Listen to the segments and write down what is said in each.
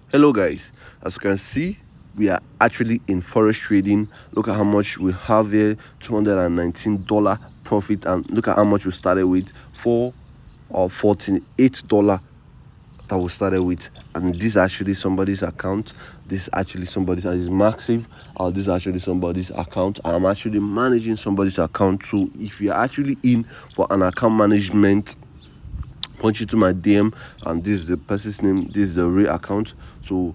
Hello guys, as you can see, we are actually in forex trading. Look at how much we have here, $219 profit, and look at how much we started with, $48 that we started with. And this is actually somebody's account. This is actually somebody's, and it's massive. This is actually somebody's account. I'm actually managing somebody's account too. If you're actually in for an account management, point you to my DM, and this is the person's name, this is the real account. So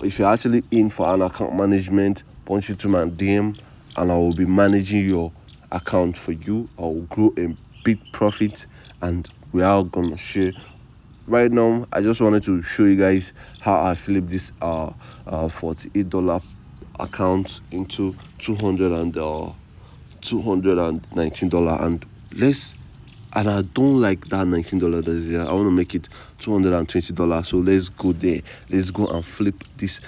if you're actually in for an account management, point you to my DM, and I will be managing your account for you. I will grow a big profit, and we are gonna share. Right now, I just wanted to show you guys how I flip this $48 account into 219 dollars, and I don't like that $19 that is here. I want to make it $220. So let's go there. Let's go and flip this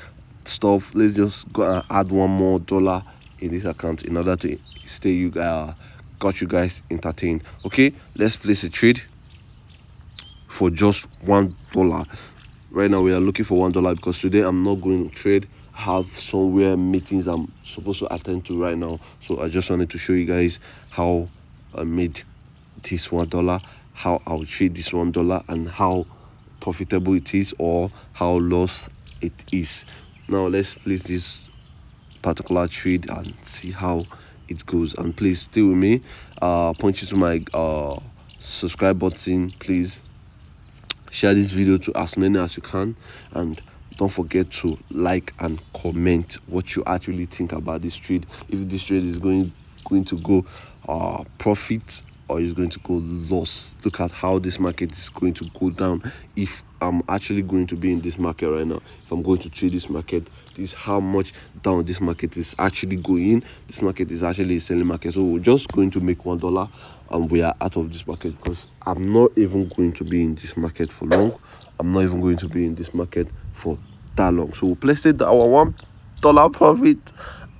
stuff. Let's just go and add one more dollar in this account in order to got you guys entertained. Okay, let's place a trade for just $1. Right now we are looking for $1 because today I'm not going to trade. I have somewhere meetings I'm supposed to attend to right now. So I just wanted to show you guys how I made this $1, how I'll trade this $1, and how profitable it is or how loss it is. Now let's place this particular trade and see how it goes. And please stay with me. Point you to my subscribe button. Please share this video to as many as you can, and don't forget to like and comment what you actually think about this trade. If this trade is going to go profit or is going to go loss. Look at how this market is going to go down. If I'm actually going to be in this market right now, if I'm going to trade this market, this is how much down this market is actually going. This market is actually a selling market, so we're just going to make $1 and we are out of this market because I'm not even going to be in this market for long. I'm not even going to be in this market for that long. So we placed it our $1 profit,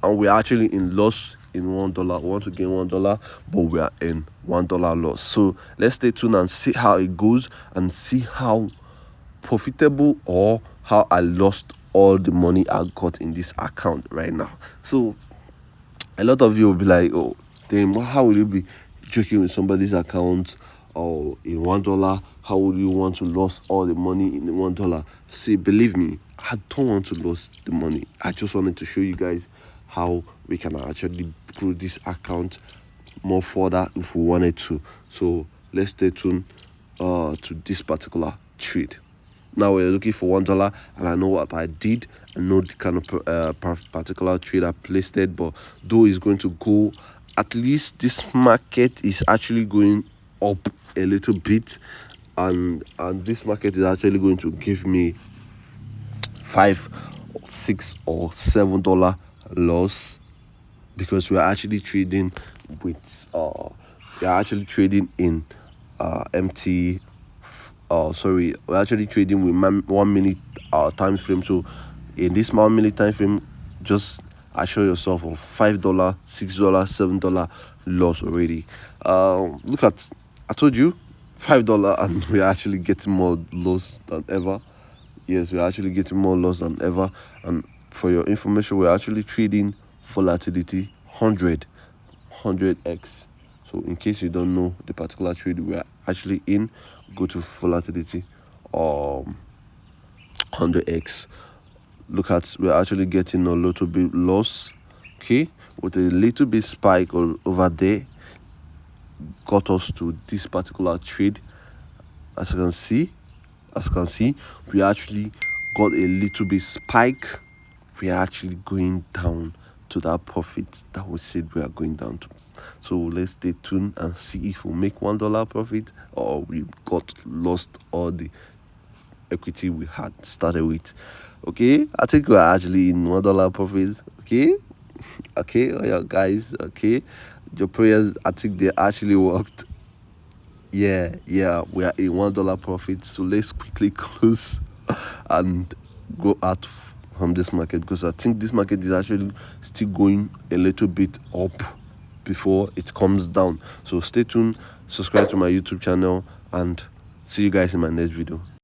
and we're actually in loss in $1. We want to gain $1, but we are in $1 loss. So let's stay tuned and see how it goes, and see how profitable or how I lost all the money I got in this account right now. So a lot of you will be like, oh damn, how will you be joking with somebody's account or in $1? How would you want to lose all the money in the $1? See, believe me, I don't want to lose the money. I just wanted to show you guys how we can actually grow this account more further if we wanted to. So let's stay tuned to this particular trade. Now we're looking for $1, and I know what I did. I know the kind of particular trade I placed it, but though it's going to go, at least this market is actually going up a little bit, and this market is actually going to give me $5, $6, or $7 loss, because we are actually trading with we are actually trading in MT sorry, we're actually trading with 1 minute time frame. So in this 1 minute time frame, just assure yourself of $5, $6, $7 loss already. Look at, I told you $5, and we're actually getting more loss than ever. Yes, we're actually getting more loss than ever. And for your information, we're actually trading volatility 100x. So in case you don't know the particular trade we are actually in, go to volatility 100x. Look at, we're actually getting a little bit loss, okay, with a little bit spike over there, got us to this particular trade. As you can see, we actually got a little bit spike. We are actually going down to that profit that we said we are going down to. So let's stay tuned and see if we make $1 profit or we got lost all the equity we had started with. Okay, I think we're actually in $1 profit. Okay, oh yeah guys, okay, your prayers, I think they actually worked. Yeah, we are in $1 profit. So let's quickly close and go out from this market, because I think this market is actually still going a little bit up before it comes down. So stay tuned, subscribe to my YouTube channel, and see you guys in my next video.